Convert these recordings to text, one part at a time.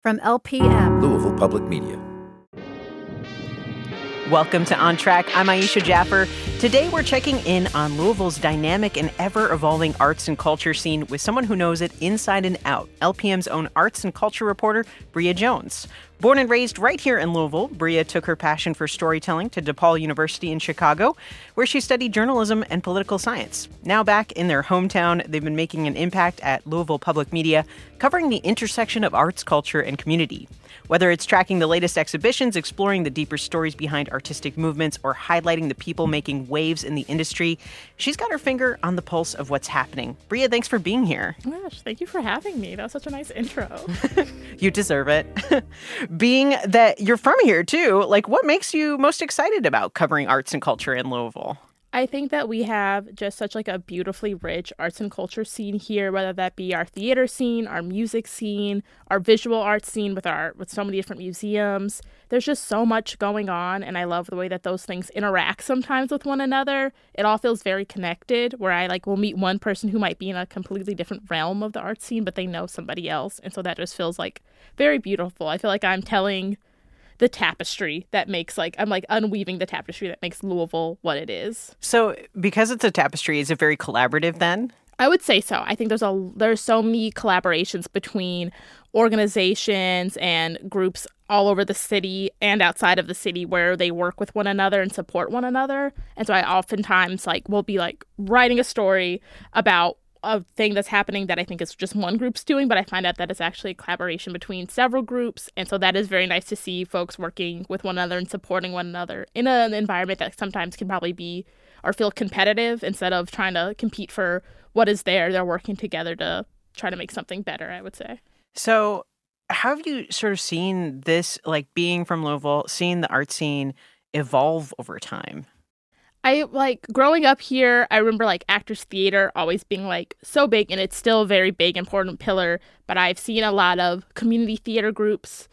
From LPM, Louisville Public Media. Welcome to On Track. I'm Aisha Jaffer. Today we're checking in on Louisville's dynamic and ever-evolving arts and culture scene with someone who knows it inside and out, LPM's own arts and culture reporter, Breya Jones. Born and raised right here in Louisville, Breya took her passion for storytelling to DePaul University in Chicago, where she studied journalism and political science. Now back in their hometown, they've been making an impact at Louisville Public Media, covering the intersection of arts, culture, and community. Whether it's tracking the latest exhibitions, exploring the deeper stories behind artistic movements, or highlighting the people making waves in the industry, she's got her finger on the pulse of what's happening. Breya, thanks for being here. Oh my gosh, thank you for having me. That was such a nice intro. You deserve it. Being that you're from here, too, what makes you most excited about covering arts and culture in Louisville? I think that we have just such a beautifully rich arts and culture scene here, whether that be our theater scene, our music scene, our visual arts scene with so many different museums. There's just so much going on, and I love the way that those things interact sometimes with one another. It all feels very connected, where I will meet one person who might be in a completely different realm of the art scene, but they know somebody else, and so that just feels very beautiful. I feel like I'm telling the tapestry that makes I'm unweaving the tapestry that makes Louisville what it is. So because it's a tapestry, is it very collaborative then? I would say so. I think there's so many collaborations between organizations and groups all over the city and outside of the city where they work with one another and support one another. And so I oftentimes will be writing a story about a thing that's happening that I think is just one group's doing, but I find out that it's actually a collaboration between several groups. And so that is very nice to see folks working with one another and supporting one another in an environment that sometimes can probably be or feel competitive. Instead of trying to compete for what is there, they're working together to try to make something better, I would say. So how have you sort of seen this, being from Louisville, seeing the art scene evolve over time? I growing up here, I remember Actors Theater always being so big, and it's still a very big, important pillar. But I've seen a lot of community theater groups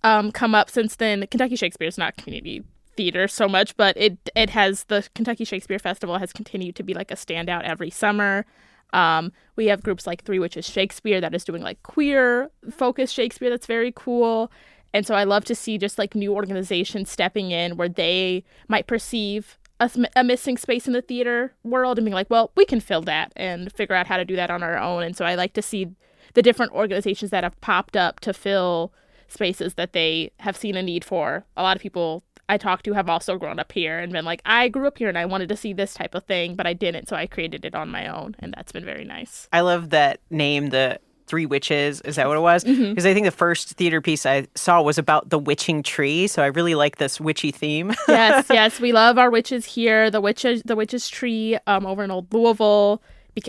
come up since then. Kentucky Shakespeare is not community theater so much, but it has, the Kentucky Shakespeare Festival has continued to be a standout every summer. We have groups like Three Witches Shakespeare that is doing queer focused Shakespeare that's very cool. And so I love to see just new organizations stepping in where they might perceive a missing space in the theater world and being well, we can fill that and figure out how to do that on our own. And so I like to see the different organizations that have popped up to fill spaces that they have seen a need for. A lot of people I talk to have also grown up here and been I grew up here and I wanted to see this type of thing, but I didn't, so I created it on my own, and that's been very nice. I love that name, the Three Witches. Is that what it was? Because I think the first theater piece I saw was about the witching tree, so I really like this witchy theme. Yes, we love our witches here. The witches tree over in Old Louisville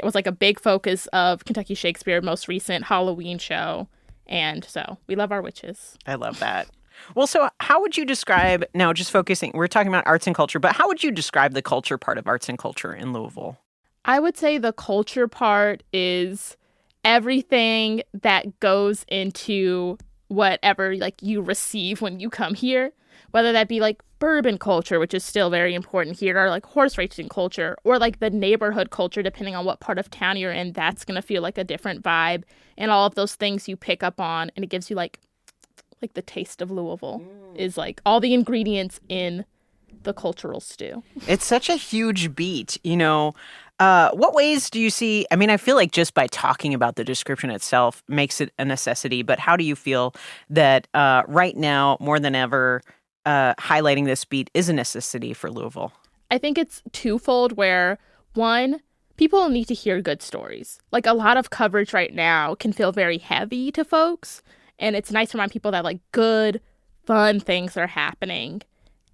was a big focus of Kentucky Shakespeare most recent Halloween show, and so we love our witches. I love that. Well, so how would you describe, now just focusing, we're talking about arts and culture, but how would you describe the culture part of arts and culture in Louisville? I would say the culture part is everything that goes into whatever you receive when you come here, whether that be bourbon culture, which is still very important here, or horse racing culture, or the neighborhood culture, depending on what part of town you're in. That's going to feel a different vibe, and all of those things you pick up on, and it gives you the taste of Louisville is all the ingredients in the cultural stew. It's such a huge beat, what ways do you see? I mean, I feel just by talking about the description itself makes it a necessity, but how do you feel that right now, more than ever, highlighting this beat is a necessity for Louisville? I think it's twofold, where one, people need to hear good stories. A lot of coverage right now can feel very heavy to folks, and it's nice to remind people that good, fun things are happening,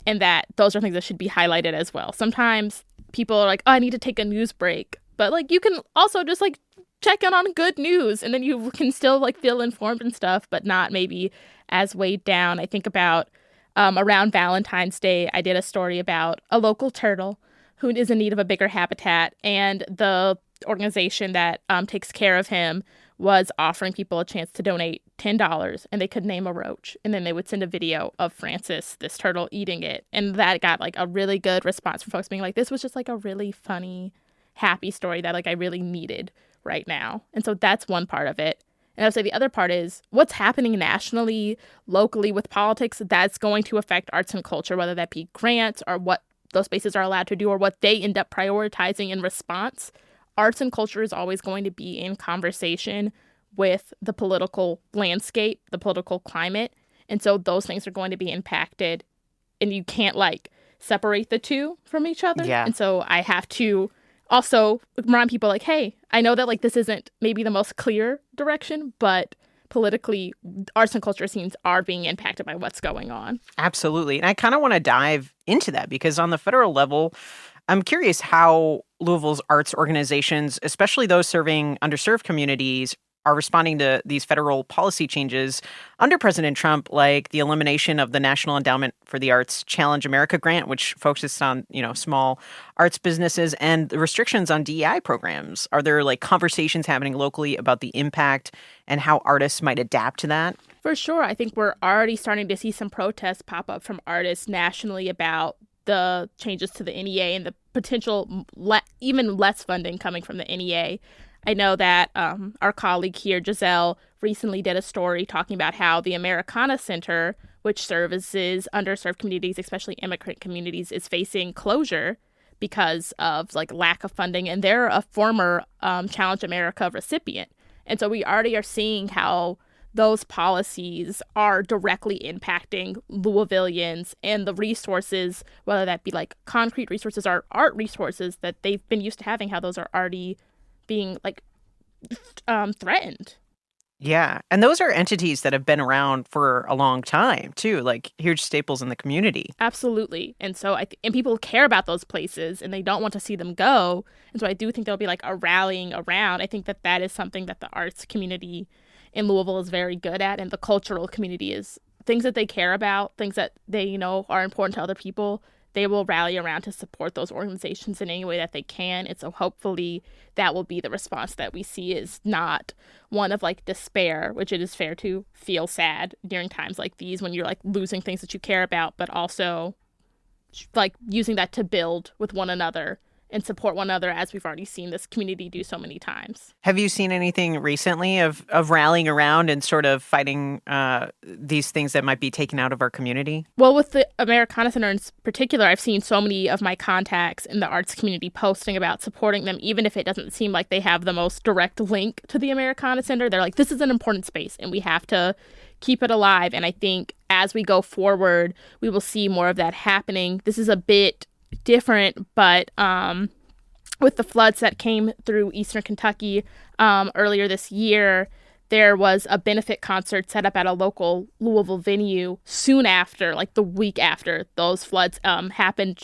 and that those are things that should be highlighted as well. Sometimes people are oh, I need to take a news break. But you can also just check in on good news, and then you can still feel informed and stuff, but not maybe as weighed down. I think about around Valentine's Day, I did a story about a local turtle who is in need of a bigger habitat, and the organization that takes care of him was offering people a chance to donate $10, and they could name a roach, and then they would send a video of Francis, this turtle, eating it. And that got a really good response from folks being this was just a really funny, happy story that I really needed right now. And so that's one part of it. And I would say the other part is what's happening nationally, locally with politics, that's going to affect arts and culture, whether that be grants or what those spaces are allowed to do or what they end up prioritizing in response. Arts and culture is always going to be in conversation with the political landscape, the political climate. And so those things are going to be impacted, and you can't separate the two from each other. Yeah. And so I have to also remind people hey, I know that this isn't maybe the most clear direction, but politically, arts and culture scenes are being impacted by what's going on. Absolutely. And I kind of want to dive into that because on the federal level, I'm curious how Louisville's arts organizations, especially those serving underserved communities, are responding to these federal policy changes under President Trump, like the elimination of the National Endowment for the Arts Challenge America grant, which focuses on, small arts businesses, and the restrictions on DEI programs. Are there conversations happening locally about the impact and how artists might adapt to that? For sure. I think we're already starting to see some protests pop up from artists nationally about the changes to the NEA and the potential even less funding coming from the NEA. I know that our colleague here, Giselle, recently did a story talking about how the Americana Center, which services underserved communities, especially immigrant communities, is facing closure because of lack of funding. And they're a former Challenge America recipient. And so we already are seeing how those policies are directly impacting Louisvillians and the resources, whether that be concrete resources or art resources that they've been used to having, how those are already being threatened. Yeah. And those are entities that have been around for a long time, too, huge staples in the community. Absolutely. And so and people care about those places and they don't want to see them go. And so I do think there'll be a rallying around. I think that is something that the arts community in Louisville is very good at, and the cultural community is things that they care about, things that they are important to other people. They will rally around to support those organizations in any way that they can. And so hopefully that will be the response that we see, is not one of despair, which it is fair to feel sad during times like these when you're losing things that you care about, but also using that to build with one another and support one another, as we've already seen this community do so many times. Have you seen anything recently of rallying around and sort of fighting these things that might be taken out of our community? Well, with the Americana Center in particular, I've seen so many of my contacts in the arts community posting about supporting them, even if it doesn't seem like they have the most direct link to the Americana Center. They're this is an important space and we have to keep it alive. And I think as we go forward, we will see more of that happening. This is a bit different, but with the floods that came through eastern Kentucky earlier this year, there was a benefit concert set up at a local Louisville venue soon after, the week after those floods happened,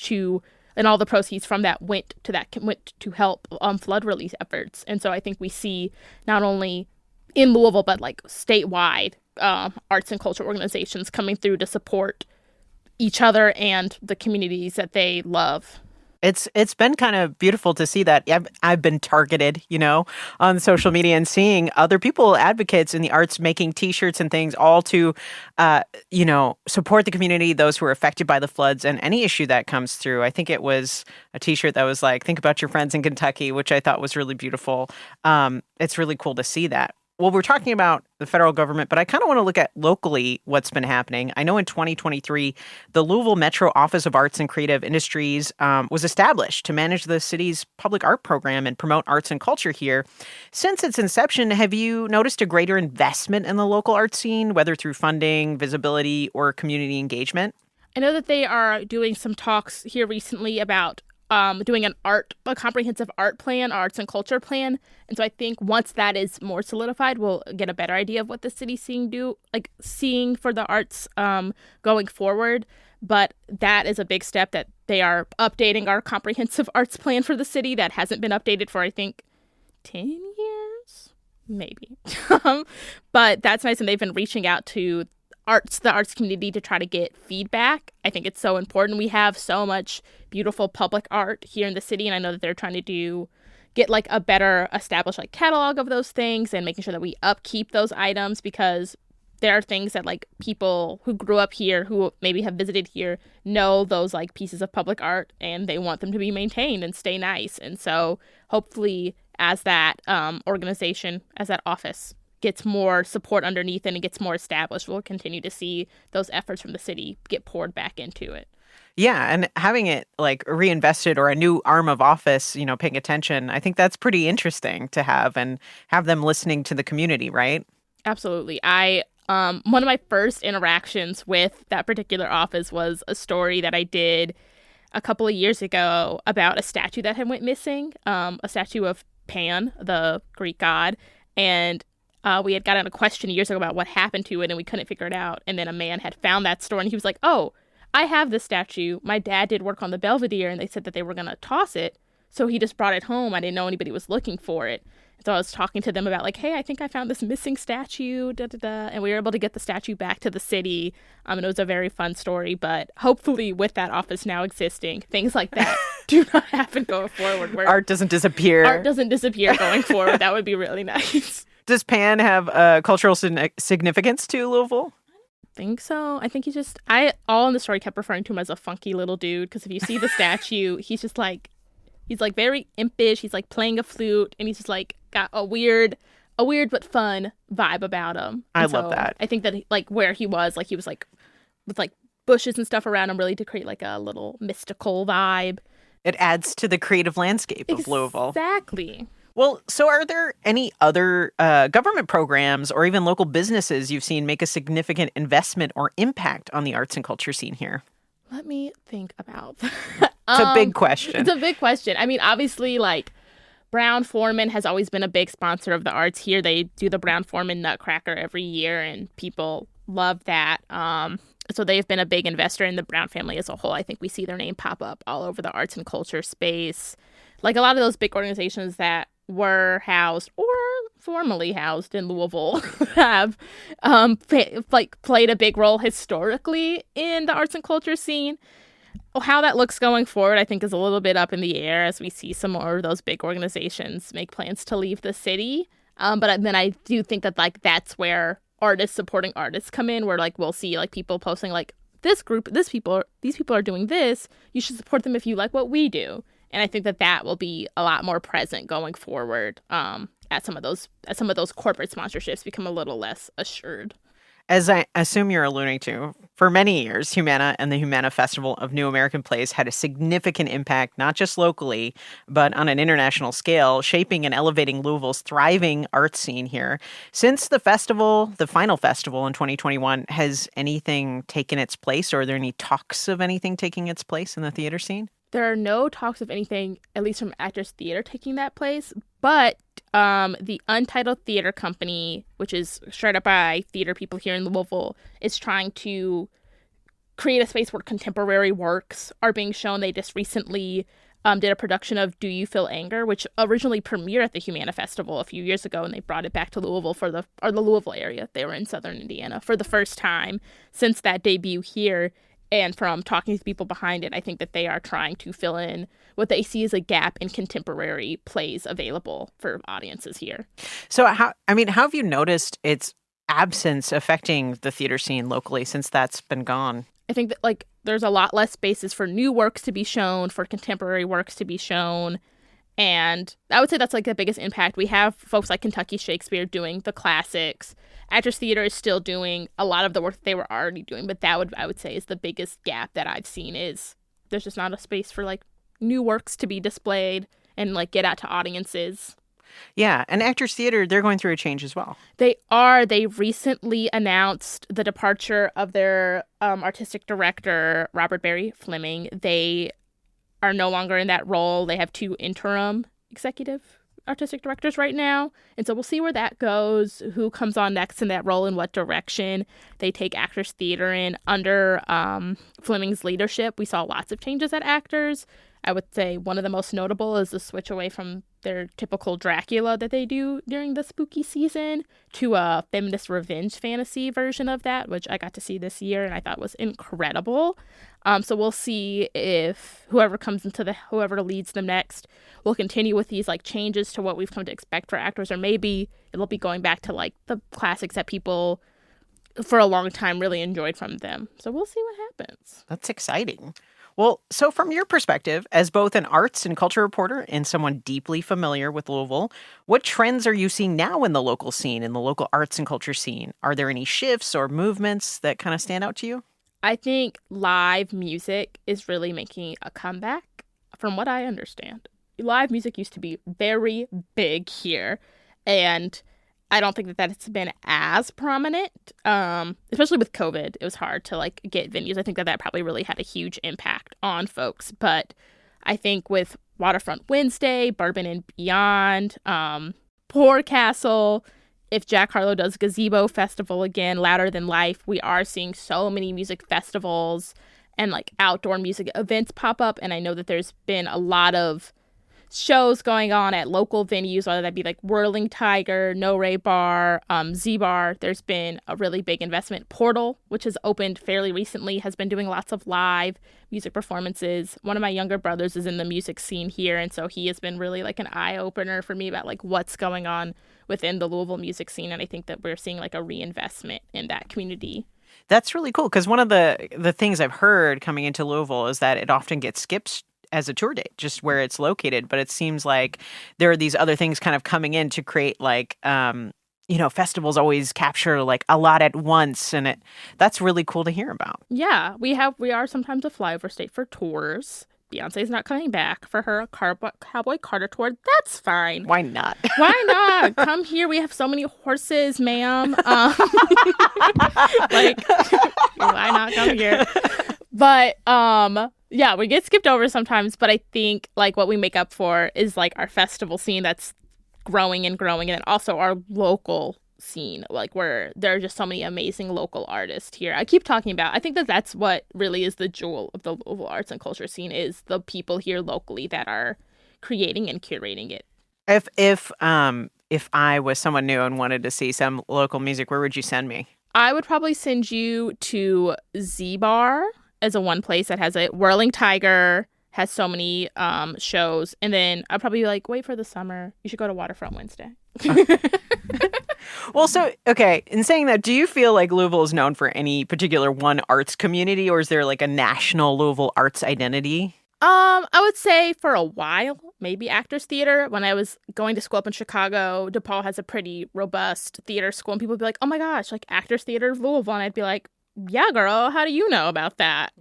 and all the proceeds from that went to help flood relief efforts. And so I think we see not only in Louisville but statewide arts and culture organizations coming through to support each other and the communities that they love. It's been kind of beautiful to see that. I've been targeted, on social media and seeing other people, advocates in the arts, making T-shirts and things, all to, support the community, those who are affected by the floods and any issue that comes through. I think it was a T-shirt that was think about your friends in Kentucky, which I thought was really beautiful. It's really cool to see that. Well, we're talking about the federal government, but I kind of want to look at locally what's been happening. I know in 2023, the Louisville Metro Office of Arts and Creative Industries was established to manage the city's public art program and promote arts and culture here. Since its inception, have you noticed a greater investment in the local art scene, whether through funding, visibility, or community engagement? I know that they are doing some talks here recently about doing a comprehensive art plan, arts and culture plan. And so I think once that is more solidified, we'll get a better idea of what the city's seeing for the arts going forward. But that is a big step, that they are updating our comprehensive arts plan for the city that hasn't been updated for, I think, 10 years, maybe. But that's nice. And they've been reaching out to the arts community to try to get feedback. I think it's so important. We have so much beautiful public art here in the city, and I know that they're trying to get a better established catalog of those things and making sure that we upkeep those items, because there are things that people who grew up here, who maybe have visited here, know those pieces of public art, and they want them to be maintained and stay nice. And so hopefully as that organization, as that office gets more support underneath it and gets more established, we'll continue to see those efforts from the city get poured back into it. Yeah, and having it like reinvested or a new arm of office, paying attention, I think that's pretty interesting to have and have them listening to the community, right? Absolutely. One of my first interactions with that particular office was a story that I did a couple of years ago about a statue that had went missing, a statue of Pan, the Greek god, and we had gotten a question years ago about what happened to it, and we couldn't figure it out. And then a man had found that store, and he was like, "Oh, I have this statue. My dad did work on the Belvedere, and they said that they were going to toss it. So he just brought it home. I didn't know anybody was looking for it." So I was talking to them about like, "Hey, I think I found this missing statue, da da da." And we were able to get the statue back to the city. And it was a very fun story. But hopefully with that office now existing, things like that do not happen going forward. Where art doesn't disappear. Art doesn't disappear going forward. That would be really nice. Does Pan have cultural significance to Louisville? Think so. I think all in the story kept referring to him as a funky little dude, because if you see the statue, he's like very impish. He's like playing a flute, and he's just like got a weird but fun vibe about him. I love that. I think that where he was like with like bushes and stuff around him really to create like a little mystical vibe. It adds to the creative landscape of Louisville. Exactly. Well, so are there any other government programs or even local businesses you've seen make a significant investment or impact on the arts and culture scene here? Let me think about that. It's a big question. It's a big question. I mean, obviously, like, Brown-Forman has always been a big sponsor of the arts here. They do the Brown-Forman Nutcracker every year, and people love that. So they've been a big investor in the Brown family as a whole. I think we see their name pop up all over the arts and culture space. Like, a lot of those big organizations that were housed or formerly housed in Louisville have played a big role historically in the arts and culture scene. How that looks going forward, I think, is a little bit up in the air as we see some more of those big organizations make plans to leave the city. But then I do think that that's where artists supporting artists come in, where we'll see people posting these people are doing this. You should support them if you like what we do. And I think that will be a lot more present going forward as some of those corporate sponsorships become a little less assured. As I assume you're alluding to, for many years, Humana and the Humana Festival of New American Plays had a significant impact, not just locally, but on an international scale, shaping and elevating Louisville's thriving arts scene here. Since the final festival in 2021, has anything taken its place, or are there any talks of anything taking its place in the theater scene? There are no talks of anything, at least from Actors Theater, taking that place. But the Untitled Theater Company, which is started up by theater people here in Louisville, is trying to create a space where contemporary works are being shown. They just recently did a production of Do You Feel Anger, which originally premiered at the Humana Festival a few years ago, and they brought it back to Louisville the Louisville area. They were in southern Indiana for the first time since that debut here. And from talking to people behind it, I think that they are trying to fill in what they see as a gap in contemporary plays available for audiences here. So how have you noticed its absence affecting the theater scene locally since that's been gone? I think that there's a lot less spaces for new works to be shown, for contemporary works to be shown. And I would say that's the biggest impact. We have folks like Kentucky Shakespeare doing the classics. Actors Theater is still doing a lot of the work that they were already doing, but I would say is the biggest gap that I've seen is there's just not a space for new works to be displayed and get out to audiences. Yeah, and Actors Theater, they're going through a change as well. They are. They recently announced the departure of their artistic director, Robert Barry Fleming. They are no longer in that role. They have 2 interim executive artistic directors right now. And so we'll see where that goes, who comes on next in that role, in what direction they take Actors Theater in. Under Fleming's leadership, we saw lots of changes at Actors. I would say one of the most notable is the switch away from their typical Dracula that they do during the spooky season to a feminist revenge fantasy version of that, which I got to see this year and I thought was incredible. So we'll see if whoever leads them next will continue with these changes to what we've come to expect for Actors, or maybe it'll be going back to the classics that people for a long time really enjoyed from them. So we'll see what happens. That's exciting. Well, so from your perspective, as both an arts and culture reporter and someone deeply familiar with Louisville, what trends are you seeing now in the local scene, in the local arts and culture scene? Are there any shifts or movements that kind of stand out to you? I think live music is really making a comeback, from what I understand. Live music used to be very big here, and I don't think that that's been as prominent, especially with COVID. It was hard to like get venues. I think that probably really had a huge impact on folks. But I think with Waterfront Wednesday, Bourbon and Beyond, Poor Castle, if Jack Harlow does Gazebo Festival again, Louder Than Life, we are seeing so many music festivals and like outdoor music events pop up. And I know that there's been a lot of shows going on at local venues, whether that be like Whirling Tiger, No Ray Bar, Z Bar. There's been a really big investment. Portal, which has opened fairly recently, has been doing lots of live music performances. One of my younger brothers is in the music scene here, and so he has been really like an eye-opener for me about like what's going on within the Louisville music scene, and I think that we're seeing like a reinvestment in that community. That's really cool because one of the things I've heard coming into Louisville is that it often gets skipped as a tour date, just where it's located. But it seems like there are these other things kind of coming in to create like, festivals always capture like a lot at once. And that's really cool to hear about. Yeah, we are sometimes a flyover state for tours. Beyonce's not coming back for her Cowboy Carter tour. That's fine. Why not? Why not? Come here. We have so many horses, ma'am. Like, why not come here? But yeah, we get skipped over sometimes. But I think like what we make up for is like our festival scene that's growing and growing, and then also our local scene, like where there are just so many amazing local artists here. I keep talking about, I think that that's what really is the jewel of the Louisville arts and culture scene, is the people here locally that are creating and curating it. If I was someone new and wanted to see some local music, where would you send me? I would probably send you to Z Bar as a one place that has a Whirling Tiger, has so many shows, and then I'd probably be like, wait for the summer. You should go to Waterfront Wednesday. Well, so, okay, in saying that, do you feel like Louisville is known for any particular one arts community, or is there like a national Louisville arts identity? I would say for a while, maybe Actors Theater. When I was going to school up in Chicago, DePaul has a pretty robust theater school, and people would be like, oh my gosh, like Actors Theater of Louisville, and I'd be like, yeah, girl, how do you know about that?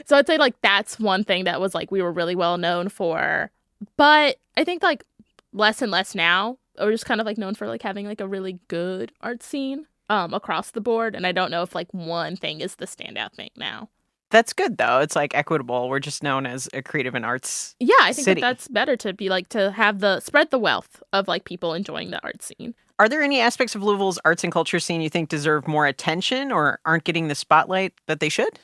So I'd say like that's one thing that was like we were really well known for. But I think like less and less now. We're just kind of like known for like having like a really good art scene across the board. And I don't know if like one thing is the standout thing now. That's good, though. It's like equitable. We're just known as a creative and arts Yeah, I think city. that's better to be like to have spread the wealth of like people enjoying the art scene. Are there any aspects of Louisville's arts and culture scene you think deserve more attention or aren't getting the spotlight that they should?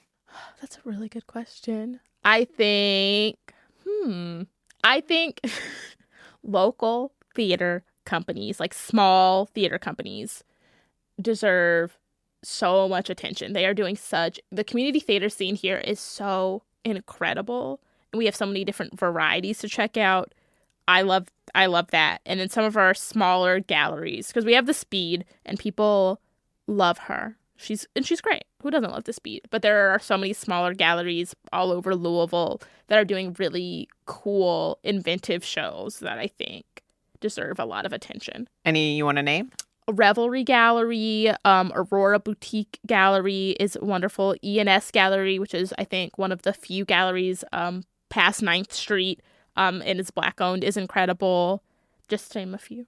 That's a really good question. I think local theater companies, like small theater companies, deserve so much attention. They are doing the community theater scene here is so incredible. And we have so many different varieties to check out. I love that. And then some of our smaller galleries, because we have the Speed and people love her. She's great. Who doesn't love the Speed? But there are so many smaller galleries all over Louisville that are doing really cool, inventive shows that I think deserve a lot of attention. Any you want to name? Revelry Gallery, Aurora Boutique Gallery is wonderful. E&S Gallery, which is, I think, one of the few galleries past 9th Street and is Black-owned, is incredible. Just to name a few.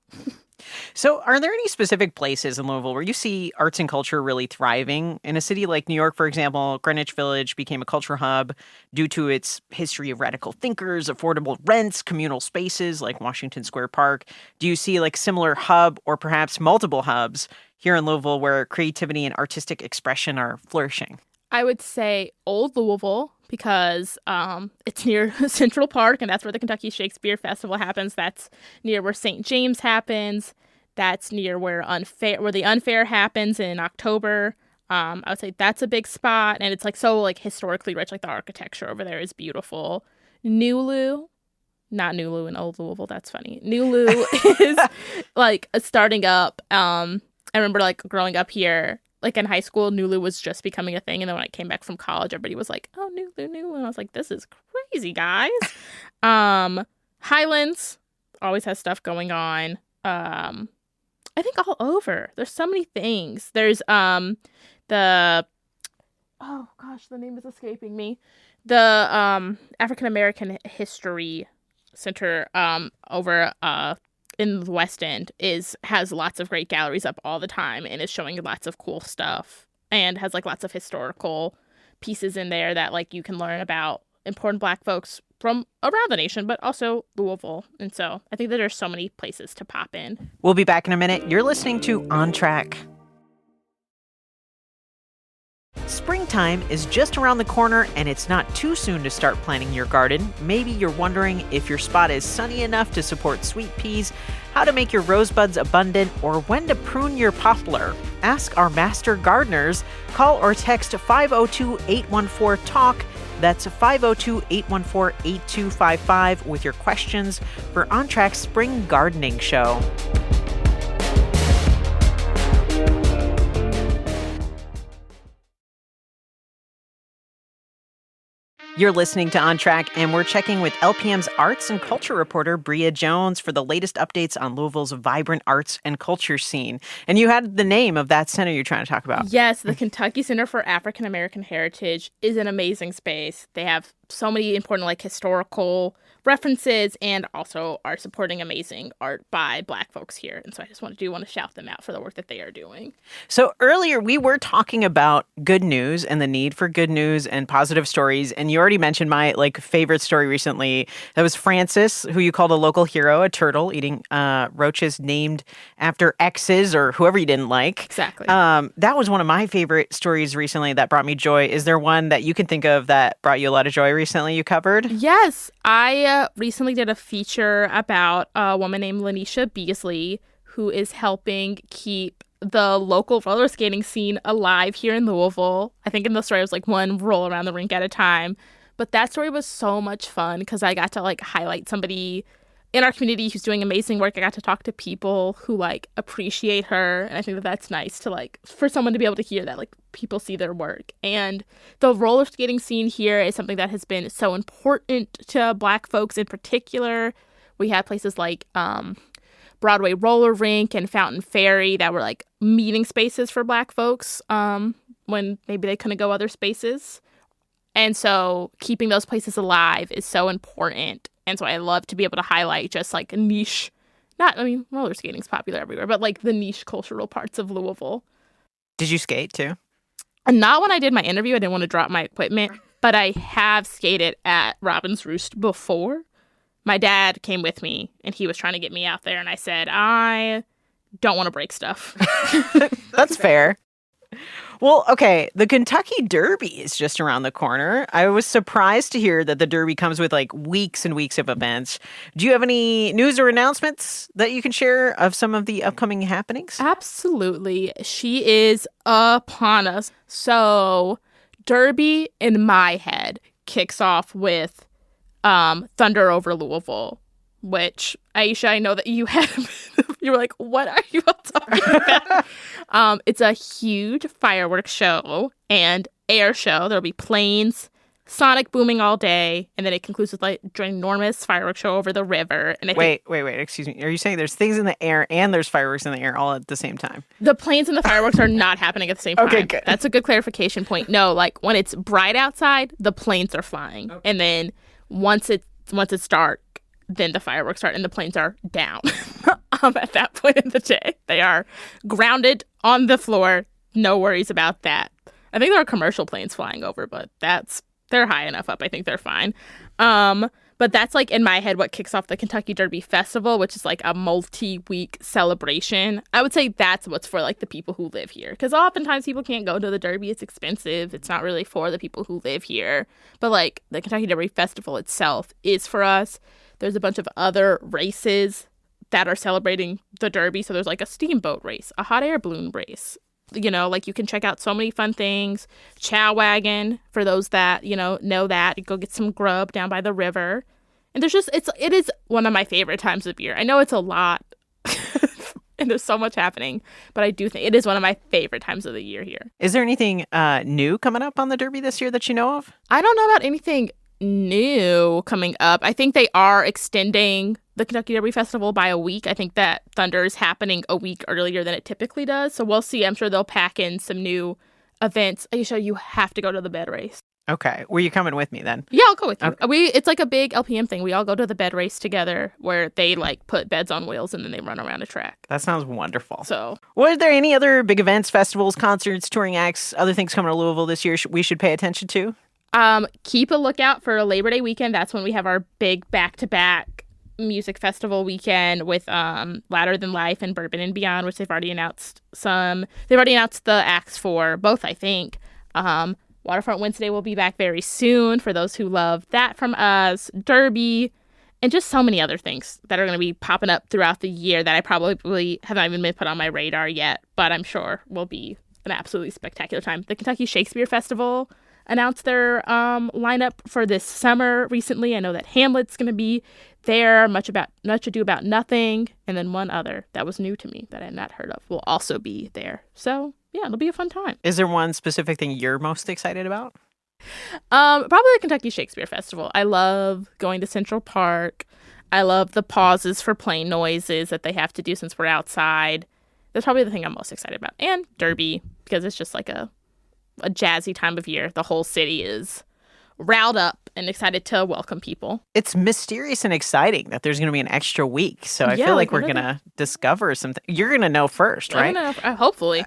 So are there any specific places in Louisville where you see arts and culture really thriving? In a city like New York, for example, Greenwich Village became a culture hub due to its history of radical thinkers, affordable rents, communal spaces like Washington Square Park. Do you see like similar hub or perhaps multiple hubs here in Louisville where creativity and artistic expression are flourishing? I would say Old Louisville, because it's near Central Park, and that's where the Kentucky Shakespeare Festival happens. That's near where St. James happens. That's near where the Unfair happens in October. I would say that's a big spot, and it's like so like historically rich. Like the architecture over there is beautiful. Nulu, not Nulu in Old Louisville. That's funny. Nulu is like starting up. I remember like growing up here, like in high school, Nulu was just becoming a thing. And then when I came back from college, everybody was like, oh, Nulu. And I was like, this is crazy, guys. Highlands always has stuff going on. I think all over. There's so many things. There's the name is escaping me. The African American History Center over in the West End has lots of great galleries up all the time and is showing lots of cool stuff and has like lots of historical pieces in there that like you can learn about important Black folks from around the nation, but also Louisville. And so I think that there's so many places to pop in. We'll be back in a minute. You're listening to On Track. Springtime is just around the corner, and it's not too soon to start planting your garden. Maybe you're wondering if your spot is sunny enough to support sweet peas, how to make your rosebuds abundant, or when to prune your poplar. Ask our master gardeners. Call or text 502-814-TALK. That's 502-814-8255 with your questions for On Track's Spring Gardening Show. You're listening to On Track, and we're checking with LPM's arts and culture reporter, Breya Jones, for the latest updates on Louisville's vibrant arts and culture scene. And you had the name of that center you're trying to talk about. Yes, the Kentucky Center for African American Heritage is an amazing space. They have so many important like historical references and also are supporting amazing art by Black folks here. And so I just want to shout them out for the work that they are doing. So earlier we were talking about good news and the need for good news and positive stories. And you already mentioned my favorite story recently. That was Francis, who you called a local hero, a turtle eating roaches named after exes or whoever you didn't like. Exactly. That was one of my favorite stories recently that brought me joy. Is there one that you can think of that brought you a lot of joy recently you covered? Yes. I recently did a feature about a woman named Lanisha Beasley, who is helping keep the local roller skating scene alive here in Louisville. I think in the story it was like one roll around the rink at a time. But that story was so much fun because I got to highlight somebody in our community who's doing amazing work. I got to talk to people who appreciate her. And I think that that's nice to for someone to be able to hear that people see their work. And the roller skating scene here is something that has been so important to Black folks in particular. We had places like Broadway Roller Rink and Fountain Ferry that were meeting spaces for Black folks when maybe they couldn't go other spaces. And so keeping those places alive is so important. And so I love to be able to highlight just a niche, roller skating's popular everywhere, but the niche cultural parts of Louisville. Did you skate too? And not when I did my interview. I didn't want to drop my equipment, but I have skated at Robin's Roost before. My dad came with me and he was trying to get me out there. And I said, I don't want to break stuff. That's fair. Well, okay, the Kentucky Derby is just around the corner. I was surprised to hear that the Derby comes with weeks and weeks of events. Do you have any news or announcements that you can share of some of the upcoming happenings? Absolutely. She is upon us. So Derby in my head kicks off with Thunder over Louisville, which, Aisha, I know that you were like, what are you all talking about? It's a huge fireworks show and air show. There'll be planes, sonic booming all day, and then it concludes with an enormous fireworks show over the river. And wait, excuse me. Are you saying there's things in the air and there's fireworks in the air all at the same time? The planes and the fireworks are not happening at the same time. Okay, good. That's a good clarification point. No, when it's bright outside, the planes are flying. Okay. And then once it's dark, then the fireworks start and the planes are down. At that point in the day, they are grounded on the floor. No worries about that. I think there are commercial planes flying over, but they're high enough up. I think they're fine. But that's in my head what kicks off the Kentucky Derby Festival, which is a multi-week celebration. I would say that's what's for the people who live here, because oftentimes people can't go to the Derby. It's expensive. It's not really for the people who live here. But the Kentucky Derby Festival itself is for us. There's a bunch of other races that are celebrating the Derby. So there's a steamboat race, a hot air balloon race. You can check out so many fun things. Chow wagon, for those that, know that. You go get some grub down by the river. And there's it is one of my favorite times of year. I know it's a lot. and there's so much happening. But I do think it is one of my favorite times of the year here. Is there anything new coming up on the Derby this year that you know of? I don't know about anything new coming up. I think they are extending the Kentucky Derby Festival by a week. I think that Thunder is happening a week earlier than it typically does. So we'll see. I'm sure they'll pack in some new events. Aisha, you have to go to the bed race. Okay. Were you coming with me then? Yeah, I'll go with you. Okay. It's like a big LPM thing. We all go to the bed race together where they like put beds on wheels and then they run around a track. That sounds wonderful. So, were there any other big events, festivals, concerts, touring acts, other things coming to Louisville this year we should pay attention to? Keep a lookout for Labor Day weekend. That's when we have our big back-to-back music festival weekend with Louder Than Life and Bourbon and Beyond, which they've already announced some. They've already announced the acts for both, I think. Waterfront Wednesday will be back very soon for those who love that from us. Derby, and just so many other things that are going to be popping up throughout the year that I probably have not even been put on my radar yet, but I'm sure will be an absolutely spectacular time. The Kentucky Shakespeare Festival announced their lineup for this summer recently. I know that Hamlet's going to be there, Much Ado About Nothing, and then one other that was new to me that I had not heard of will also be there. So, yeah, it'll be a fun time. Is there one specific thing you're most excited about? Probably the Kentucky Shakespeare Festival. I love going to Central Park. I love the pauses for plane noises that they have to do since we're outside. That's probably the thing I'm most excited about. And Derby, because it's just like a jazzy time of year. The whole city is riled up and excited to welcome people. It's mysterious and exciting that there's going to be an extra week. So I feel like we're going to discover something. You're going to know first, right? Hopefully.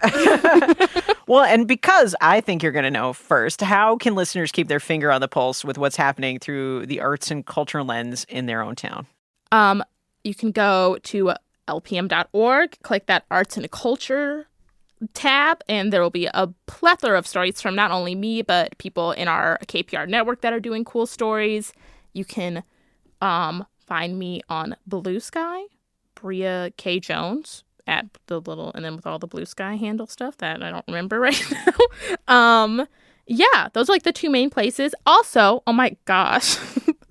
Well, and because I think you're going to know first, how can listeners keep their finger on the pulse with what's happening through the arts and culture lens in their own town? You can go to lpm.org, click that arts and culture tab, and there will be a plethora of stories from not only me, but people in our KPR network that are doing cool stories. You can find me on Blue Sky, Breya K. Jones, at the little, and then with all the Blue Sky handle stuff that I don't remember right now. Yeah, those are like the two main places. Also, oh my gosh,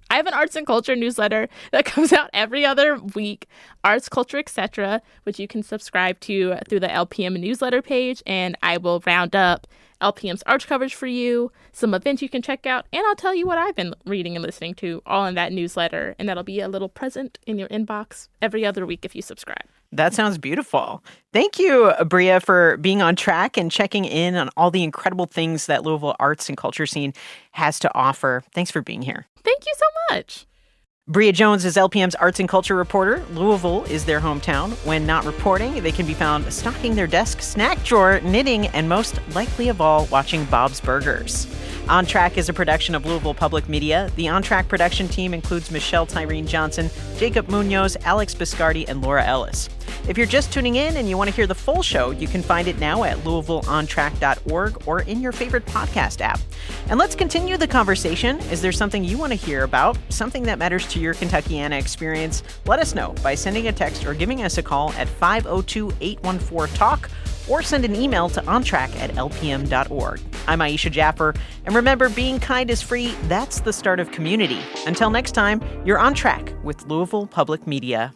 I have an arts and culture newsletter that comes out every other week, Arts, Culture, Etc., which you can subscribe to through the LPM newsletter page, and I will round up LPM's arts coverage for you, some events you can check out, and I'll tell you what I've been reading and listening to all in that newsletter, and that'll be a little present in your inbox every other week if you subscribe. That sounds beautiful. Thank you, Breya, for being on track and checking in on all the incredible things that Louisville arts and culture scene has to offer. Thanks for being here. Thank you so much. Breya Jones is LPM's arts and culture reporter. Louisville is their hometown. When not reporting, they can be found stocking their desk, snack drawer, knitting, and most likely of all, watching Bob's Burgers. On Track is a production of Louisville Public Media. The On Track production team includes Michelle Tyreen Johnson, Jacob Munoz, Alex Biscardi, and Laura Ellis. If you're just tuning in and you want to hear the full show, you can find it now at LouisvilleOnTrack.org or in your favorite podcast app. And let's continue the conversation. Is there something you want to hear about, something that matters to your Kentuckiana experience? Let us know by sending a text or giving us a call at 502-814-TALK or send an email to ontrack@lpm.org. I'm Aisha Jaffer, and remember, being kind is free. That's the start of community. Until next time, you're On Track with Louisville Public Media.